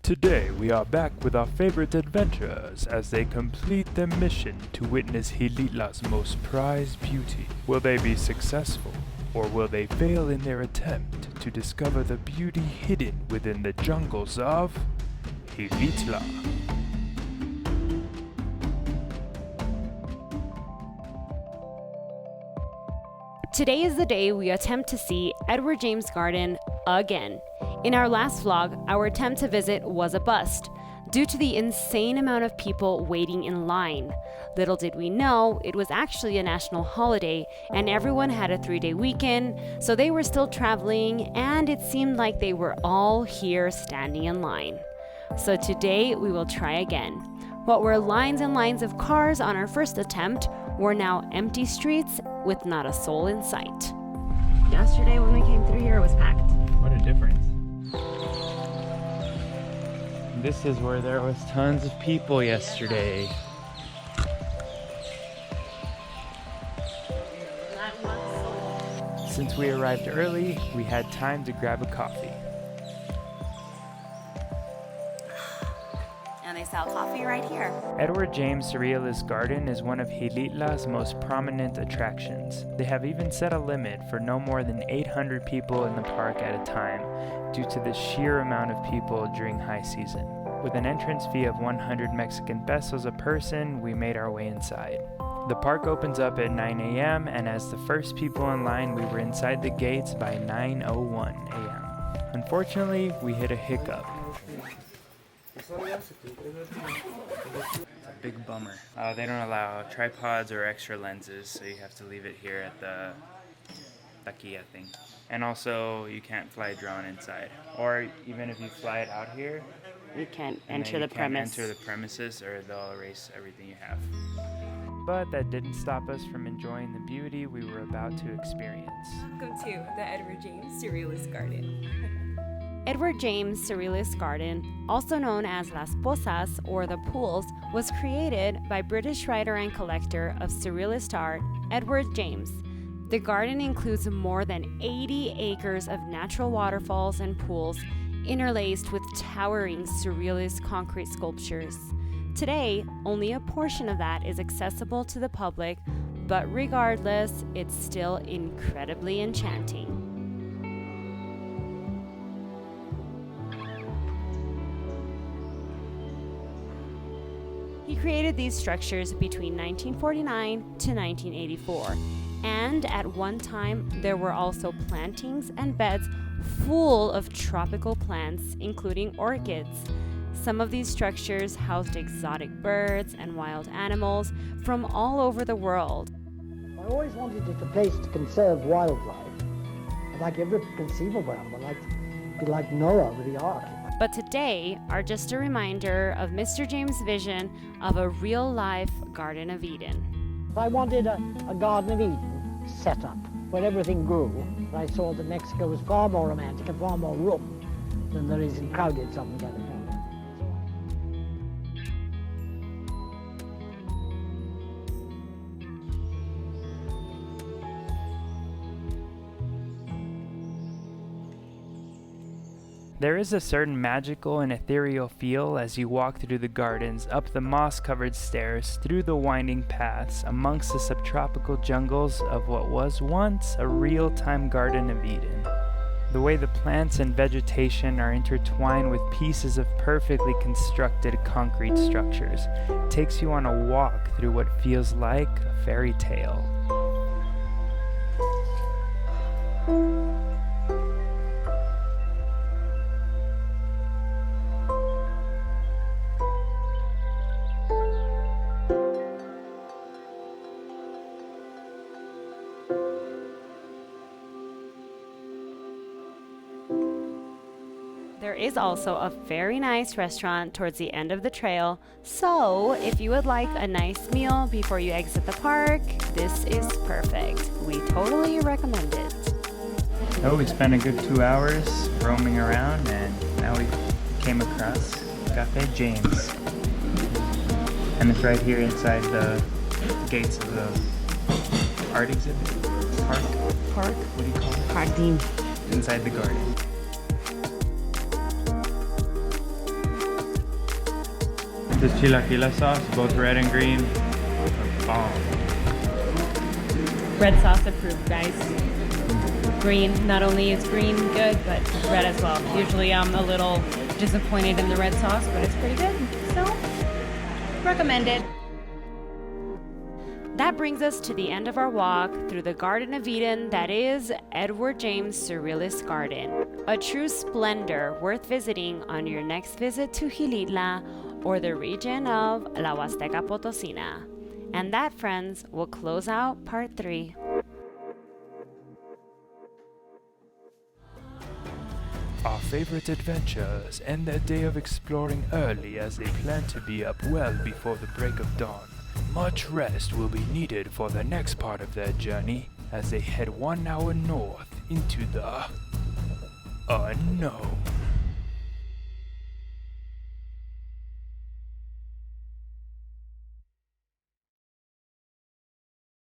Today we are back with our favorite adventurers as they complete their mission to witness Xilitla's most prized beauty. Will they be successful, or will they fail in their attempt to discover the beauty hidden within the jungles of Xilitla? Today is the day we attempt to see Edward James Garden again. In our last vlog, our attempt to visit was a bust due to the insane amount of people waiting in line. Little did we know, it was actually a national holiday and everyone had a 3-day weekend, so they were still traveling and it seemed like they were all here standing in line. So today we will try again. What were lines and lines of cars on our first attempt were now empty streets with not a soul in sight. Yesterday when we came through here, it was packed. What a difference. This is where there was tons of people yesterday. Since we arrived early, we had time to grab a coffee. And they sell coffee right here. Edward James Surrealist Garden is one of Xilitla's most prominent attractions. They have even set a limit for no more than 800 people in the park at a time due to the sheer amount of people during high season. With an entrance fee of 100 Mexican pesos a person, we made our way inside. The park opens up at 9 a.m. and as the first people in line, we were inside the gates by 9:01 a.m. Unfortunately, we hit a hiccup. It's a big bummer. They don't allow tripods or extra lenses, so you have to leave it here at the taquilla thing. And also, you can't fly a drone inside. Or even if you fly it out here, You can't enter you the can't premise. enter the premises or they'll erase everything you have. But that didn't stop us from enjoying the beauty we were about to experience. Welcome to the Edward James Surrealist Garden. Edward James Surrealist Garden, also known as Las Pozas or the Pools, was created by British writer and collector of surrealist art, Edward James. The garden includes more than 80 acres of natural waterfalls and pools, interlaced with towering surrealist concrete sculptures. Today, only a portion of that is accessible to the public, but regardless, it's still incredibly enchanting. He created these structures between 1949 to 1984, and at one time there were also plantings and beds full of tropical plants, including orchids. Some of these structures housed exotic birds and wild animals from all over the world. I always wanted it a place to conserve wildlife. I'd like every conceivable animal. I'd like to be like Noah with the ark. But today are just a reminder of Mr. James' vision of a real-life Garden of Eden. I wanted a Garden of Eden set up where everything grew. I saw that Mexico was far more romantic and far more room than there is in crowded Southern California. There is a certain magical and ethereal feel as you walk through the gardens, up the moss-covered stairs, through the winding paths, amongst the subtropical jungles of what was once a real-time Garden of Eden. The way the plants and vegetation are intertwined with pieces of perfectly constructed concrete structures takes you on a walk through what feels like a fairy tale. There is also a very nice restaurant towards the end of the trail, so if you would like a nice meal before you exit the park, this is perfect. We totally recommend it. Oh, we spent a good 2 hours roaming around and now we came across Cafe James. And it's right here inside the gates of the art exhibit? Park? What do you call it? Jardín. Inside the garden. This chilaquila sauce, both red and green, are bomb. Red sauce approved, guys. Green, not only is green good, but red as well. Usually I'm a little disappointed in the red sauce, but it's pretty good. So, recommended. That brings us to the end of our walk through the Garden of Eden that is Edward James Surrealist Garden. A true splendor worth visiting on your next visit to Xilitla or the region of La Huasteca Potosina. And that, friends, will close out part 3. Our favorite adventurers end their day of exploring early as they plan to be up well before the break of dawn. Much rest will be needed for the next part of their journey as they head 1 hour north into the unknown.